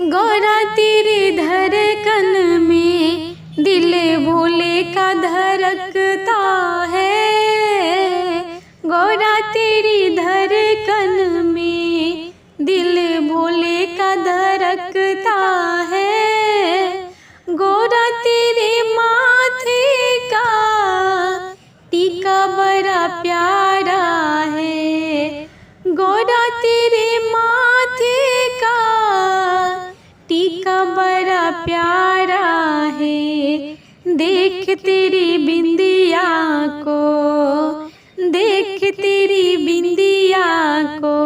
गौरा तेरे धड़कन में दिल भोले का धड़कता है। गौरा तेरी धड़कन में दिल भोले का धड़कता है। गौरा तेरे माथे का टीका बड़ा प्यारा है। गौरा तेरे माथे का टीका बड़ा प्यारा है। देख तेरी बिंदिया को, देख तेरी बिंदिया को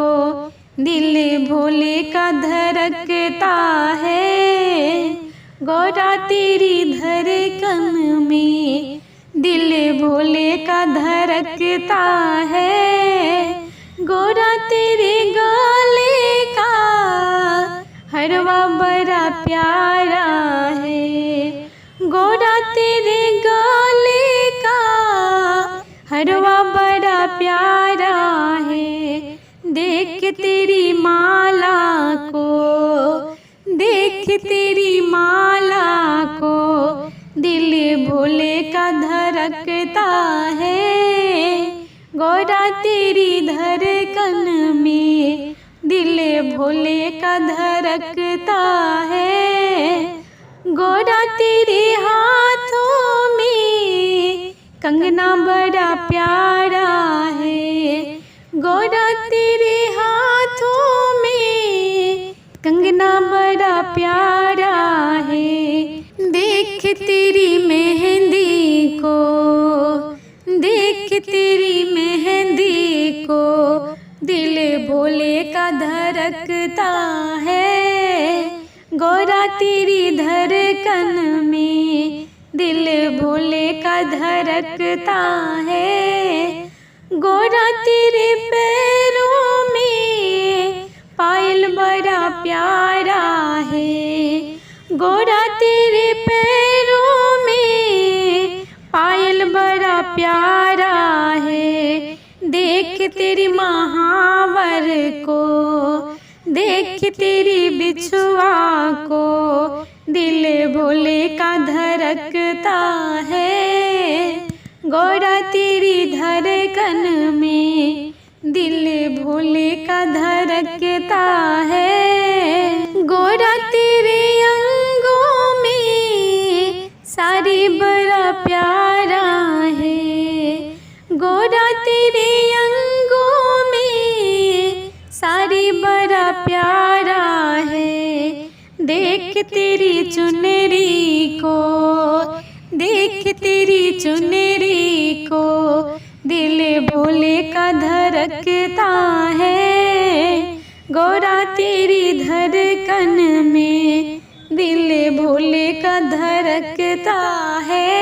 दिल भोले का धड़कता है। गौरा तेरी धड़कन में दिल भोले का धड़कता है। गौरा तेरे गले का हरवा बड़ा प्यारा है। गौरा तेरे गले का हरवा बड़ा प्यारा है। देख तेरी माला को, देख तेरी माला को दिल भोले का धड़कता है। गौरा तेरी धड़कन में दिल भोले का धड़कता है। गौरा तेरे हाथों में कंगना बड़ा प्यारा है। गौरा तेरे हाथों में कंगना बड़ा प्यारा है। देख तेरी मेहंदी को, देख तेरी मेहंदी को दिल भोले का धड़कता है। गौरा तेरी धड़कन में दिल भोले का धड़कता है। गौरा तेरे पैरों में पायल बड़ा प्यारा है। गौरा तेरे पैरों में पायल बड़ा प्यारा है। देख तेरी महावर को, देख तेरी बिछुआ को दिल भोले का धड़कता है। गौरा तेरी धड़कन में दिल भोले का धड़कता है। गौरा तेरे अंगों में साड़ी बड़ा प्यारा है। गौरा तेरे अंगों में साड़ी बड़ा प्यारा है। देख तेरी चुनरी को, देख तेरी चुनरी को दिल भोले का धड़कता है। गौरा तेरी धड़कन में दिल भोले का धड़कता है।